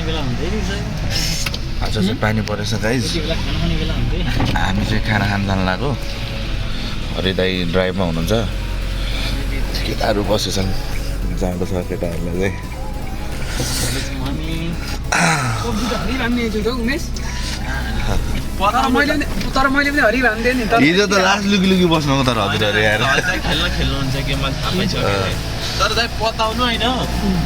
आज चाहिँ पानी परेछ गाइज हामी चाहिँ खाना खान जान लाग्यो हरि दाइ ड्राइभमा हुनुहुन्छ केटाहरू बसेछन् जाँदो छ केटाहरूलाई चाहिँ हिजो त लास्ट लुकी लुकी बस्नुको तर हजुरहरू आएर तर दाइ पताउनु हैन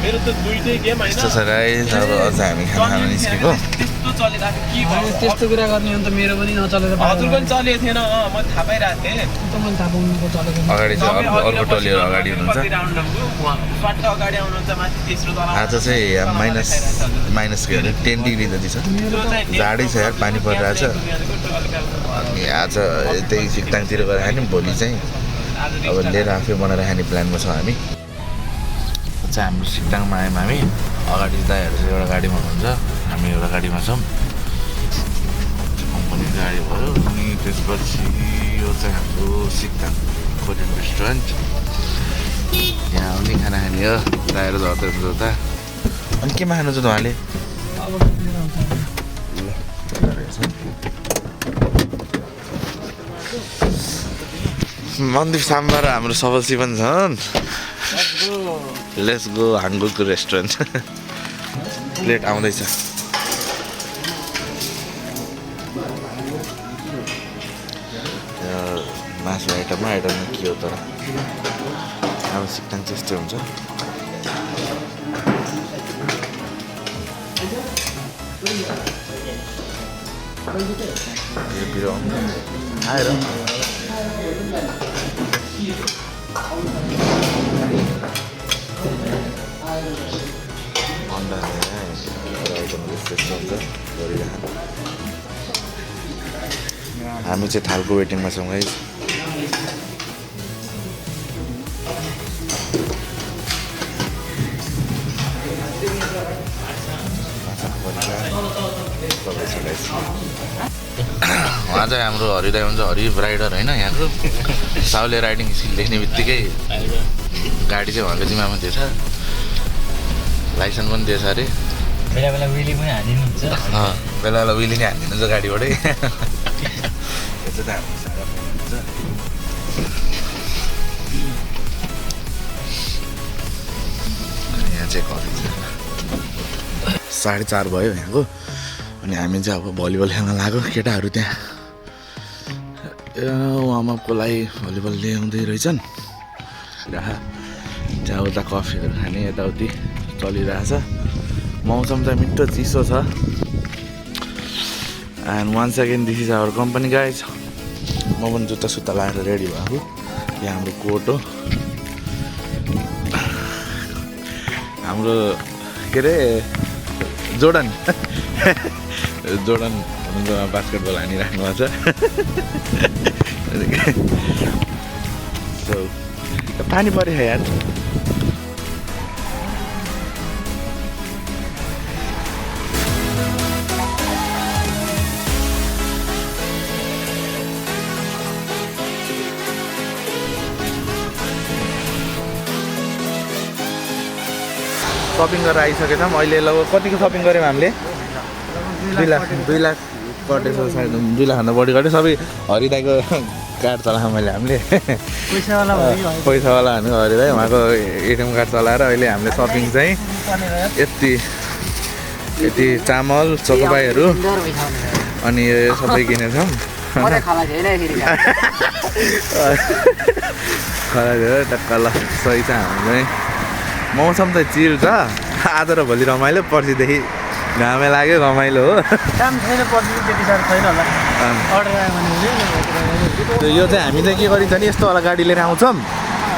मेरो त दुईटै गेम हैन त्यस्तो छ गाइस अब अझ हामी खाना खान निस्केको त्यस्तो चलिरहेको के भयो त्यस्तो कुरा गर्ने अन्त मेरो पनि नचलेर हजुर पनि चलेको थिएन म थाहा पाइरहेको थिएँ त मैले थाहा पाउनुको चलेको अगाडि चाहिँ अर्को टोलीहरू अगाडि हुनुहुन्छ स्वाट अगाडि आउनुहुन्छ माथि तेस्रो तल आज चाहिँ माइनस के अरे 10 डिग्री जति छ जाडै छ यार पानी परिरहेछ अनि आज त्यही सिक्ताङतिर गएर खाने भोलि चाहिँ अब लिएर आफै बनाएर खाने प्लानमा छौँ हामी चाहिँ हाम्रो सिक्ताङमा आयौँ हामी अगाडि दाइहरू चाहिँ एउटा गाडीमा हुनुहुन्छ हामी एउटा गाडीमा छौँ कम्पनी गाडी भयो अनि त्यसपछि यो चाहिँ हाम्रो सिक्ताङ कोरियन रेस्टुरेन्ट यहाँ आउने खाना खाने हो दाइहरू झर्दै हुन्छ उता अनि केमा खानुहुन्छ उहाँले मन्दिर साम्बा र हाम्रो सबलसी पनि छन् लेट्स गो हाङ्गुको रेस्टुरेन्ट प्लेट आउँदैछ मासु आइटममा के हो तर अब सिक्ताङ चाहिँ यस्तै हुन्छ पिरो आएर हामी चाहिँ थालको वेटिङमा छौँ गाइस उहाँ चाहिँ हाम्रो हरिदाई हुन्छ हरि राइडर होइन यहाँको साउले राइडिङ स्किल देख्ने बित्तिकै गाडी चाहिँ उहाँको जिम्मामा दिएछ लाइसेन्स पनि दिएछ अरे बेला बेला विली पनि हालिदिनुहुन्छ बेला बेला विली नै हालिदिनुहुन्छ गाडीबाटै त्यो चाहिँ हाम्रो साह्रो हुन्छ यहाँ चाहिँ कफी 4:30 भयो यहाँको अनि हामी चाहिँ अब भलिबल खेल्न लाग्यो केटाहरू त्यहाँ वार्मअपको लागि भलिबल ल्याउँदै रहेछन् र त्यहाँ उता कफीहरू खाने यताउति चलिरहेछ मौसम चाहिँ मिठो चिसो छ and once again this is our company guys म पनि जुत्ता सुत्ता लगाएर रेडी भएको यहाँ हाम्रो कोट हो हाम्रो के अरे जोर्डन हुनुहुन्छ बास्केटबल हानिराख्नु भएको छ पानी पऱ्यो यार सपिङ गरेर आइसकेछौँ अहिले लगभग कतिको सपिङ गऱ्यौँ हामीले 2 लाख कटेछ सायद 2 लाखभन्दा बढी कट्यो सबै हरिदाईको कार्ड चलाएको मैले हामीले पैसावाला भनेको हरिदाई उहाँको एटिएम कार्ड चलाएर अहिले हामीले सपिङ चाहिँ यति चामल चोकोपाईहरू अनि यो सबै किनेछौँ टक्क ल सही छ हामीलाई मौसम त चिल छ आज र भोलि रमाइलो पर्सिदेखि घामै लाग्यो रमाइलो हो काम छैन पर्सि त्यति साह्रो छैन होला अर्डर आयो भने यो चाहिँ हामी चाहिँ के गरिन्छ नि यस्तो वाला गाडी लिएर आउँछौँ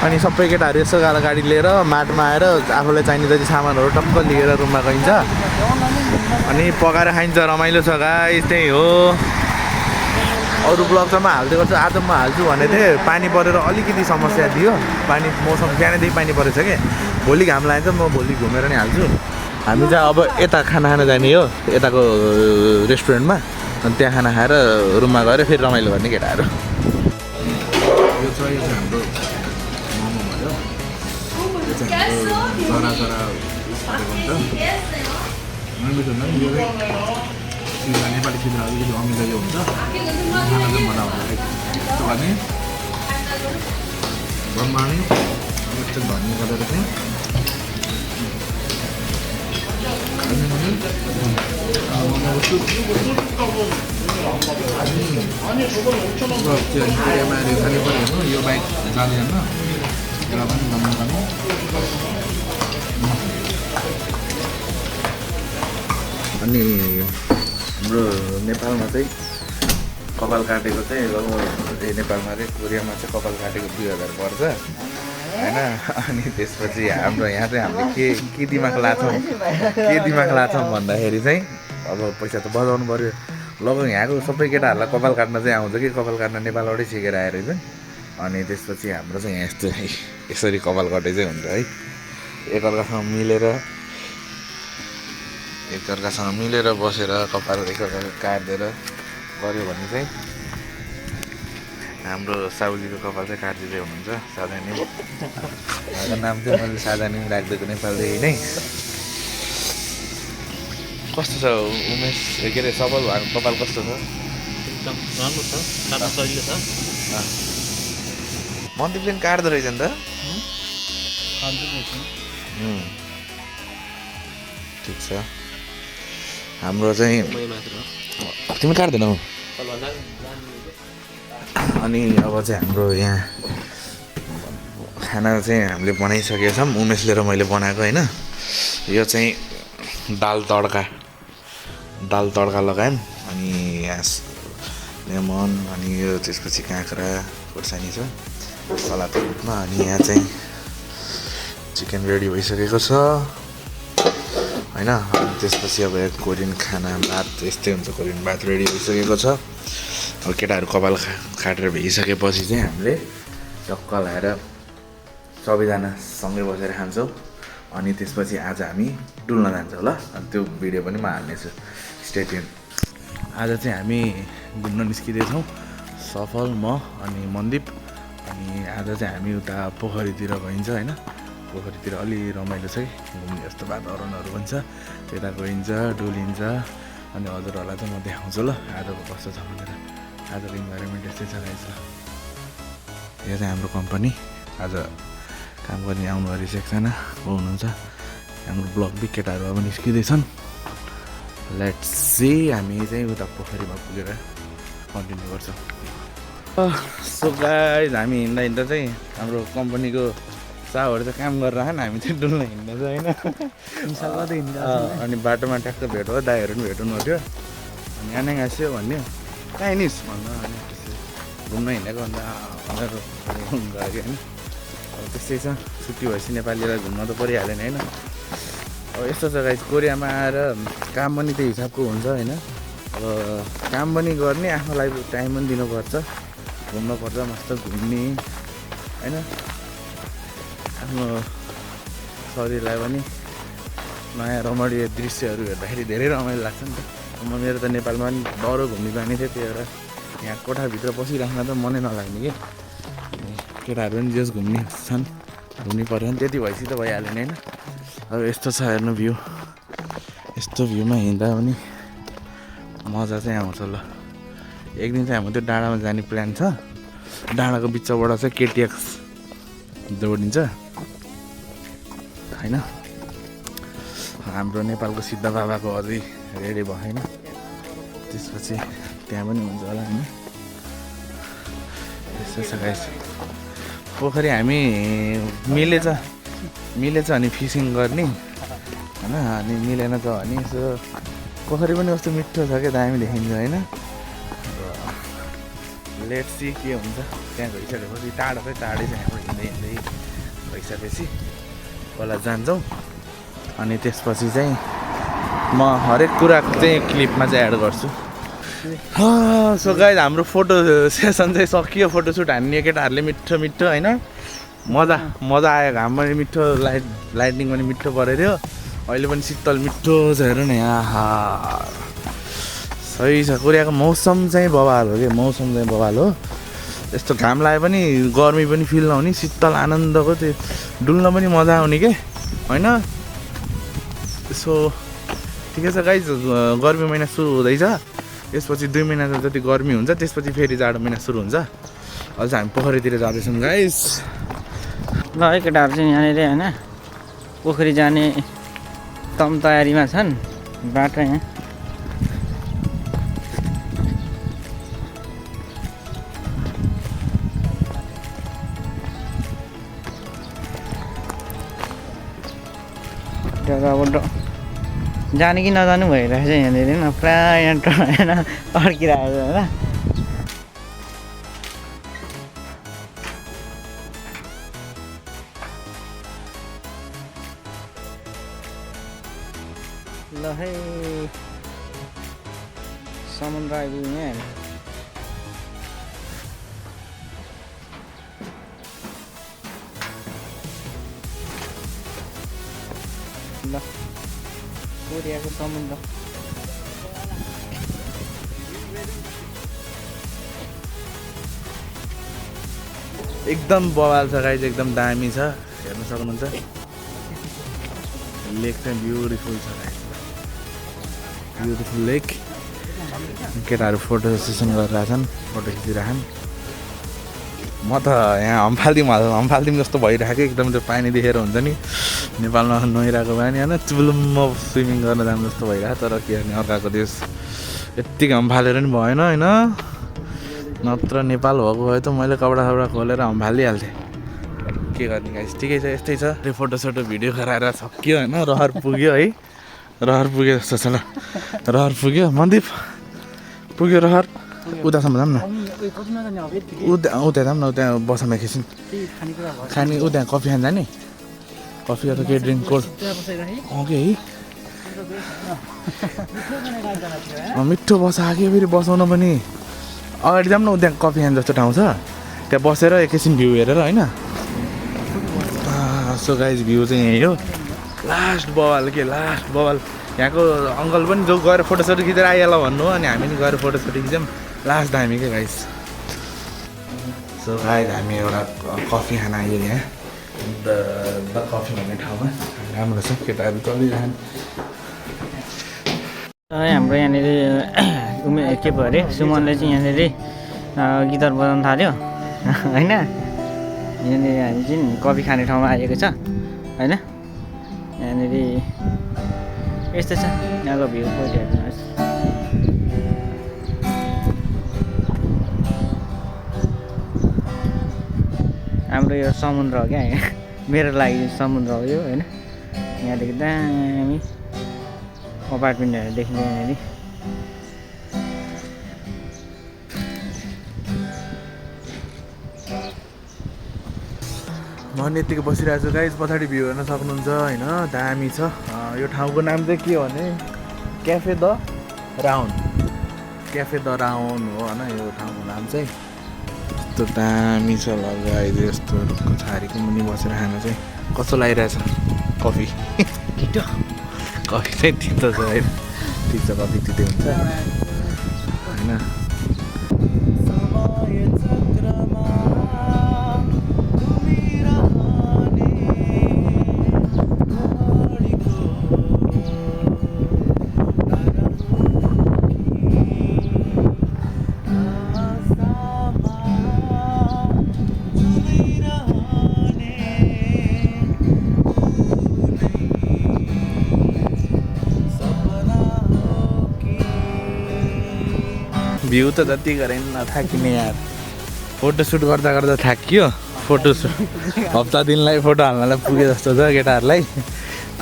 अनि सबै केटाहरू यस्तो वाला गाडी लिएर माटोमा आएर आफूलाई चाहिने जति सामानहरू टक्क लिएर रुममा गइन्छ अनि पकाएर खाइन्छ रमाइलो छ गाइस त्यही हो अरू ब्लग चाहिँ म हाल्दै गर्छु आज म हाल्छु भनेको थिएँ पानी परेर अलिकति समस्या थियो पानी मौसम बिहानैदेखि पानी परेछ कि भोलि घाम लाग्छ म भोलि घुमेर नै हाल्छु हामी चाहिँ अब यता खाना खान जाने हो यताको रेस्टुरेन्टमा अनि त्यहाँ खाना खाएर रुममा गएर फेरि रमाइलो गर्ने केटाहरू यो चाहिँ हाम्रो मोमो भयो यो चाहिँ हाम्रो जरा अमिलो हुँदैन यो चाहिँ नेपाली चित्र अलिकति अमिलो यो हुन्छ खाना चाहिँ बनाउँदा त्यस्तो भने ब्रह्माणी मिक्चर भन्ने गरेर चाहिँ खानु पऱ्यो यो बाइक जाँदैन एउटा पनि गर्नु अनि हाम्रो नेपालमा चाहिँ कपाल काटेको चाहिँ नेपालमा चाहिँ कोरियामा चाहिँ कपाल काटेको 2000 पर्छ होइन। अनि त्यसपछि हाम्रो यहाँ चाहिँ हामीले के दिमाग लाछौँ भन्दाखेरि चाहिँ अब पैसा त बजाउनु पऱ्यो लगभग यहाँको सबै केटाहरूलाई कपाल काट्न चाहिँ आउँछ कि कपाल काट्न नेपालबाटै सिकेर आएर चाहिँ। अनि त्यसपछि हाम्रो चाहिँ यहाँ यस्तो यसरी कपाल काटे चाहिँ हुन्छ है। एकअर्कासँग मिलेर बसेर कपाल एकअर्काको काट्दै गऱ्यो भने चाहिँ हाम्रो साउलीको कपाल चाहिँ काटिँदै हुनुहुन्छ साधानी। उहाँको नाम चाहिँ मैले साधानी राखिदिएको नेपालदेखि नै। कस्तो छ उमेश के अरे सफल भएको कपाल कस्तो छ? एकदम राम्रो छ, काट्न सजिलो छ। मन्दिपले पनि काट्दो रहेछ नि त। ठिक छ। हाम्रो चाहिँ तिमी काट्दैनौ? अनि अब चाहिँ हाम्रो यहाँ खाना चाहिँ हामीले बनाइसकेका छौँ। उमेशले र मैले बनाएको होइन। यो चाहिँ दाल तड्का लगायौँ। अनि यहाँ लेमन अनि यो त्यसपछि काँक्रा खोर्सानी छ सलादको रूपमा। अनि यहाँ चाहिँ चिकन रेडी भइसकेको छ होइन। अनि त्यसपछि अब कोरियन खाना भात यस्तै हुन्छ। कोरियन भात रेडी भइसकेको छ। अब केटाहरू कपाल काटेर भइसकेपछि चाहिँ हामीले टक्क लाएर सबैजना सँगै बसेर खान्छौँ। अनि त्यसपछि आज हामी डुल्न जान्छौँ ल। अनि त्यो भिडियो पनि म हाल्नेछु, स्टे ट्युन। आज चाहिँ हामी घुम्न निस्किँदैछौँ, सफल, म अनि मनदीप। अनि आज चाहिँ हामी उता पोखरीतिर गइन्छ होइन। पोखरीतिर अलि रमाइलो छ कि घुम्ने जस्तो वातावरणहरू पनि छ। त्यता गइन्छ, डुलिन्छ। अनि हजुरहरूलाई चाहिँ म देखाउँछु ल आजको कस्तो छ भनेर। आजको इन्भाइरोमेन्ट यस्तै छ रहेछ। यो चाहिँ हाम्रो कम्पनी आज काम गर्ने आउनु रहेछ एकजना को हुनुहुन्छ। हाम्रो ब्लग बि केटाहरू अब निस्किँदैछन्। लेट्स सी हामी चाहिँ उता पोखरीमा पुगेर कन्टिन्यू गर्छौँ। सो गाइज हामी हिँड्दा चाहिँ हाम्रो कम्पनीको साहहरू चाहिँ काम गरेर आएन, हामी चाहिँ डुल्न हिँड्दा चाहिँ होइन। अनि बाटोमा ट्याक्क भेट भयो, दाइहरू पनि भेट्नु थियो। अनि आने गाँस्यो भन्यो चाइनिज भन्दा अनि घुम्न हिँडेको भन्दा भनेर गएको होइन। अब त्यस्तै छ, छुट्टी भएपछि नेपालीलाई घुम्न त परिहाल्यो नि होइन। अब यस्तो छ गाइस, कोरियामा आएर काम पनि त्यही हिसाबको हुन्छ होइन। अब काम पनि गर्ने, आफ्नो लागि टाइम पनि दिनुपर्छ, घुम्नुपर्छ, मस्त घुम्ने होइन। आफ्नो शरीरलाई पनि नयाँ रमणीय दृश्यहरू हेर्दाखेरि धेरै रमाइलो लाग्छ नि त। मेरो त नेपालमा पनि डह्रो घुम्ने बानी थियो, त्यही भएर यहाँ कोठाभित्र बसिराख्न त मनै नलाग्ने कि। केटाहरू पनि जस घुम्ने छन्, घुम्नु पऱ्यो भने त्यति भएपछि त भइहाल्यो नि होइन। अब यस्तो छ हेर्नु भ्यू, यस्तो भ्यूमा हिँड्दा पनि मजा चाहिँ आउँछ ल। एक दिन चाहिँ हाम्रो त्यो डाँडामा जाने प्लान छ। डाँडाको बिचबाट चाहिँ केटिएक्स दौडिन्छ होइन। हाम्रो नेपालको सिद्ध बाबाको अझै रेडी भएन, त्यसपछि त्यहाँ पनि हुन्छ होला होइन। यस्तो छ गाइस। पोखरी हामी मिलेछ अनि फिसिङ गर्ने होइन। अनि मिलेन त भने यसो पोखरी पनि कस्तो मिठो छ क्या, दामी देखिन्छ होइन। लेट्स सी के हुन्छ। त्यहाँ गइसकेपछि टाढो चाहिँ टाढै चाहिँ हाम्रो हिँड्दै भइसकेपछि पहिला जान्छौँ। अनि त्यसपछि चाहिँ म हरेक कुरा चाहिँ क्लिपमा चाहिँ एड गर्छु। सो गाइज हाम्रो फोटो सेसन चाहिँ सकियो। फोटोसुट हान्ने केटाहरूले मिठो होइन, मजा आयो। घाम पनि मिठो, लाइटिङ पनि मिठो परेको थियो। अहिले पनि शीतल मिठो छ हेर न यहाँ। सही छ। कोरियाको मौसम चाहिँ बवाल हो क्या, मौसम चाहिँ बवाल हो। यस्तो घाम लागे पनि गर्मी पनि फिल नहुने, शीतल आनन्दको त्यो डुल्न पनि मजा आउने के होइन। सो ठिकै छ गाइज, गर्मी महिना सुरु हुँदैछ। यसपछि 2 महिना जति गर्मी हुन्छ, त्यसपछि फेरि जाडो महिना सुरु हुन्छ। अझ हामी पोखरीतिर जाँदैछौँ गाइज। ल है केटाहरू चाहिँ यहाँनिर होइन पोखरी जाने तम तयारीमा छन्। बाटो यहाँ अब जाने कि नजानु भइरहेछ यहाँनिर होइन पुरा यहाँ होइन अड्किरहेको छ होइन। ल है समुद्र आइपुग्यो यहाँ। ल कोरियाको समुद्र एकदम बवाल छ गाइज, एकदम दामी छ, हेर्न सक्नुहुन्छ। लेक चाहिँ ब्युटिफुल छ गाइज, ब्युटिफुल लेक। केटाहरू फोटो सेसन गरिरहेछन्, फोटो खिचिरहेछन्। म त यहाँ हम्फालिदिउँ जस्तो भइरहेको, एकदम त्यो पानी देखेर हुन्छ नि नेपालमा नुहाइरहेको पानी होइन, चुबुलुम्म स्विमिङ गर्न जानु जस्तो भइरहेको। तर के गर्ने, अर्काको देश यत्तिकै हम्फालेर नि भएन होइन। नत्र नेपाल भएको भए त मैले कपडा खोलेर हम्फालिहाल्थेँ। के गर्ने गाइस, ठिकै छ, यस्तै छ। फोटोसोटो भिडियो गराएर सक्यो होइन। रहर पुग्यो है, रहर पुग्यो जस्तो छ। ल रहर पुग्यो, मनदीप पुग्यो रहर। उतासम्म जाऊँ न, उता जाऊँ न, त्यहाँ बसमा एकैछिन खाने। त्यहाँ कफी खान जाने, कफी अथवा केही ड्रिङ्क कोल्ड ओके है। मिठो बसाक्यो फेरि बसाउन पनि। अगाडि जाऊँ न, त्यहाँ कफी खान जस्तो ठाउँ छ, त्यहाँ बसेर एकैछिन भ्यू हेरेर होइन। सो गाइज भ्यू चाहिँ यही हो। लास्ट बवाल के, लास्ट बवाल। यहाँको अङ्कल पनि जो गएर फोटोसोटो खिचेर आइहाल भन्नु हो, अनि हामी नि गएर फोटोसोटो खिच्यौँ। लास्ट दामी क्या गाइस। सो गाइज हामी एउटा कफी खान आयो यहाँ, द कफी भन्ने ठाउँमा। राम्रो छ, केटाहरू चलिरहन्। हाम्रो यहाँनिर के पो अरे सुमनले चाहिँ यहाँनिर गिटार बजाउनु थाल्यो होइन। यहाँनिर हामी चाहिँ कफी खाने ठाउँमा आएको छ होइन। यहाँनिर यस्तो छ यहाँको भ्यू पोइन्ट हेर्नुहोस्। हाम्रो यो समुद्र हो क्या, मेरो लागि समुद्र हो यो होइन। यहाँदेखि दामी अपार्टमेन्टहरू देखिन्छ यहाँनिर। म नि यत्तिकै बसिरहेको छु गाइज, पछाडि भ्यू हेर्न सक्नुहुन्छ होइन। दामी छ। यो ठाउँको नाम चाहिँ के हो भने cafe the round, cafe the round हो होइन यो ठाउँको नाम चाहिँ। यस्तो दामी छ ल गाइज, यस्तो रुखको छारीको मुनि बसेर खान चाहिँ कस्तो लागिरहेछ। कफी छिटो, कफी चाहिँ तितो छ होइन। ठिक छ, कफी तितो हुन्छ होइन। भ्यू त जति गरे पनि नथाकिने यार। फोटोसुट गर्दा गर्दा थाकियो। फोटोसुट हप्ता दिनलाई फोटो हाल्नलाई पुगे जस्तो छ केटाहरूलाई।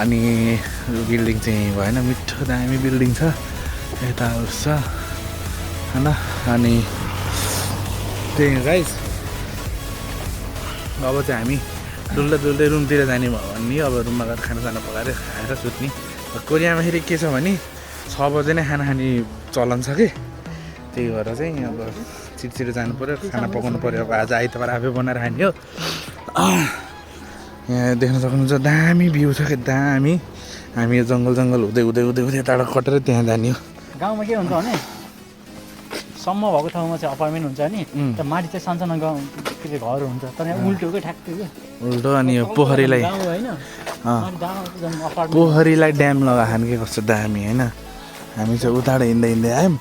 अनि बिल्डिङ चाहिँ भएन, मिठो दामी बिल्डिङ छ यता उस छ होइन। अनि त्यही गाइस, अब चाहिँ हामी डुल्दै रुमतिर जाने भयो भने अब रुममा गएर खानासाना पकाएर खाएर सुत्ने। कोरियामा फेरि के छ भने 6 बजे नै खाना खाने चलन छ कि, त्यही भएर चाहिँ अब छिटो जानु पऱ्यो, खाना पकाउनु पऱ्यो। अब आज आइतबार आफै बनाएर खाने हो। यहाँ देख्न सक्नुहुन्छ दामी भ्यू छ क्या, दामी। हामी यो जङ्गल हुँदै टाढा कटेर त्यहाँ जाने हो। गाउँमा के हुन्छ भने सम्म भएको ठाउँमा चाहिँ अपार्टमेन्ट हुन्छ नि त माथि चाहिँ सानसानो गाउँ के अरे घर हुन्छ तर यहाँ उल्टोकै ठ्याक्कै के उल्टो अनि यो पोखरीलाई गाउँ होइन माथि गाउँ चाहिँ अपार्टमेन्ट पोखरीलाई ड्याम लगाखान के कस्तो दामी होइन हामी चाहिँ उताबाट हिँड्दै हिँड्दै आयौँ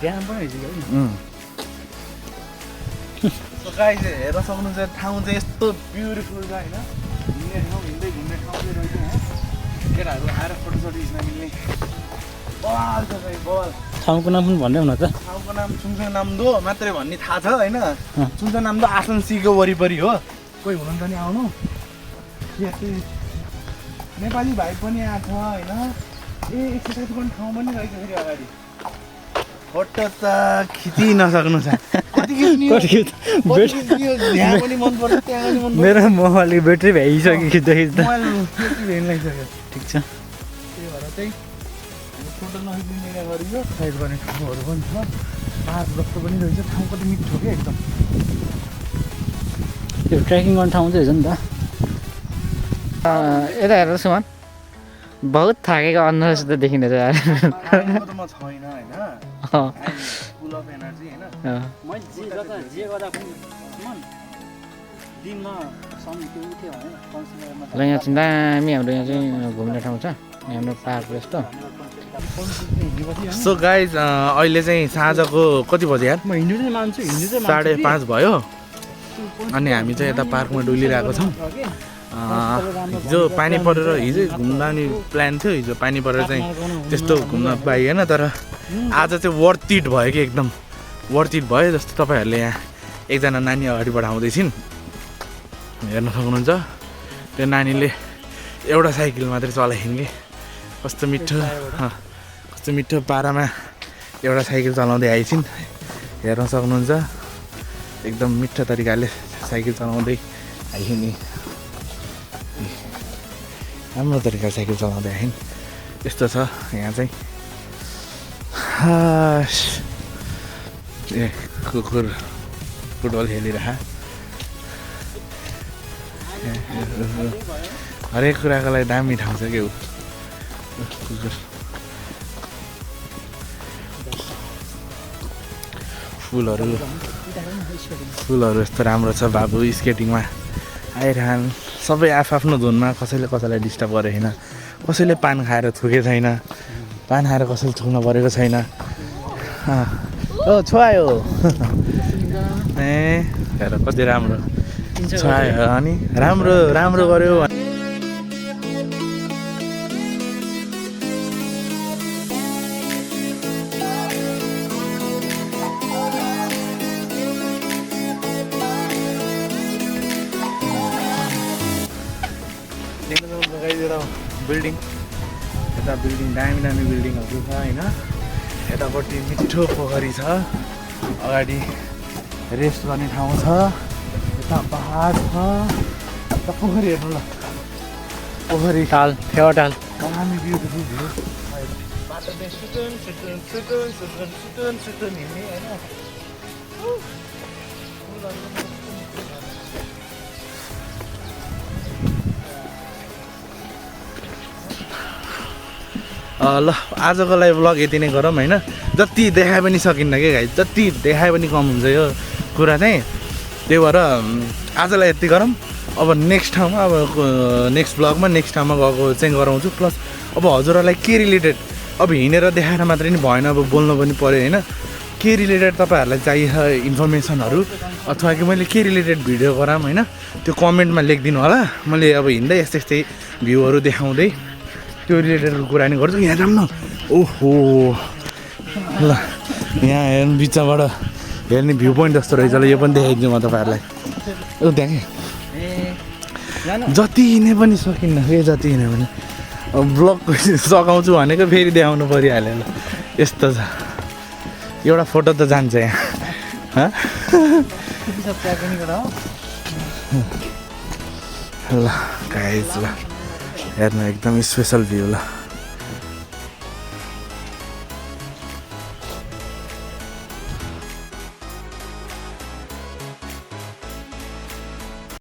ड्याम पनि रहेछ कि गाई चाहिँ हेर्न सक्नुहुन्छ ठाउँ चाहिँ यस्तो ब्युटिफुल छ होइन हिँड्ने ठाउँ हिँड्दै घुम्ने ठाउँ चाहिँ रहेछ यहाँ केटाहरू आएर फोटोसोटो खिच्न मिल्ने बवाल छ गाई बवाल ठाउँको नाम पनि भन्दै हुन त ठाउँको नाम चुङसङ नाम्दो मात्रै भन्ने थाहा छ होइन चुङसङ नाम्दो आसन सीको वरिपरि हो कोही हुनुहुन्छ नि आउनु नेपाली भाइ पनि आएको छ होइन एक्सर्साइज गर्ने ठाउँ पनि रहेछ फेरि अगाडि फोटो त खिचि नसक्नु छ कति खिच्ने यहाँ पनि मनपर्छ त्यहाँ पनि मनपर्छ मेरो मोबाइलको ब्याट्री भ्याइसक्यो खिच्दा खिच्दा मोबाइल त्यति भेन लागिसक्यो ठिक छ त्यही भएर चाहिँ फोटो नखिच्ने गरियो एक्सर्साइज गर्ने ठाउँहरू पनि छ पार्क जस्तो पनि रहेछ ठाउँ कति मिठो क्या एकदम त्यो ट्रेकिङ गर्ने ठाउँ चाहिँ रहेछ नि त यता हेर सुमन बहुत थाकेको अनुहार जस्तो देखिँदैछ यार म छैन होइन फुल अफ एनर्जी होइन मैले जे गर्दा पनि दिनमा समय त्यो उठ्यो ल यहाँ चाहिँ दामी हाम्रो यहाँ चाहिँ घुम्ने ठाउँ छ हाम्रो पार्क जस्तो सो गाइज अहिले चाहिँ साँझको कति बजे यार म हिँड्नु चाहिँ मान्छु 5:30 भयो अनि हामी चाहिँ यता पार्कमा डुलिरहेको छौँ हिजो पानी परेर हिजो घुम्न आउने प्लान थियो हिजो पानी परेर चाहिँ त्यस्तो घुम्न पाइएन तर आज चाहिँ वर्थ इट भयो कि एकदम वर्थ इट भयो जस्तो तपाईँहरूले यहाँ एकजना नानी अगाडि बढाउँदैछिन् हेर्न सक्नुहुन्छ त्यो नानीले एउटा साइकल मात्रै चलाइन् कि कस्तो मिठो पारामा एउटा साइकल चलाउँदै आइछिन् हेर्न सक्नुहुन्छ एकदम मिठो तरिकाले साइकल चलाउँदै आइछन् नि राम्रो तरिकाले साइकल चलाउँदै आइन् यस्तो छ यहाँ चाहिँ ए कुकुर फुटबल खेलिरह हरेक कुराको लागि दामी ठाउँ छ के हो कुकुर फुलहरू यस्तो राम्रो छ बाबु स्केटिङमा आइरहन् सबै आफ्नो धुनमा कसैले कसैलाई डिस्टर्ब गरेको छैन कसैले पान खाएर थुके छैन पान खाएर कसैले थुक्न परेको छैन ओ छोआयो ए हेर कति राम्रो छोआयो अनि राम्रो गर्यो बिल्डिङ यता बिल्डिङ दामी बिल्डिङहरू छ होइन यतापट्टि मिठो पोखरी छ अगाडि रेस्ट गर्ने ठाउँ छ यता पहाड छ यता पोखरी हेर्नु ल पोखरी ताल फेवाटाल दामी ब्युटिफुल भ्यू बाटो चाहिँ सुटुन हिँड्ने होइन ल आजको लागि भ्लग यति नै गरौँ होइन जति देखाए पनि सकिन्न के गाई जति देखाए पनि कम हुन्छ यो कुरा चाहिँ त्यही भएर आजलाई यति गरौँ अब नेक्स्ट ठाउँमा अब नेक्स्ट भ्लगमा नेक्स्ट ठाउँमा गएको चाहिँ गराउँछु प्लस अब हजुरहरूलाई के रिलेटेड अब हिँडेर देखाएर मात्रै नि भएन अब बोल्नु पनि पऱ्यो होइन के रिलेटेड तपाईँहरूलाई चाहिन्छ इन्फर्मेसनहरू अथवा कि मैले के रिलेटेड भिडियो गराऊँ होइन त्यो कमेन्टमा लेखिदिनु होला मैले अब हिँड्दै यस्तै भ्यूहरू देखाउँदै त्यो रिलेटेडको कुरा नि गर्छु यहाँ जाऊँ न ओहो ल यहाँ हेर्नु बिचबाट हेर्ने भ्यू पोइन्ट जस्तो रहेछ ल यो पनि देखाइदिन्छु म तपाईँहरूलाई ऊ त्यहाँ जति हिँडे पनि सकिन्न के जति हिँड्यो भने अब ब्लग सघाउँछु भनेको फेरि देखाउनु परिहाल्यो ल यस्तो छ एउटा फोटो त जान्छ यहाँ ल गाइज ल हेर्नु एकदम स्पेसल भ्यू ल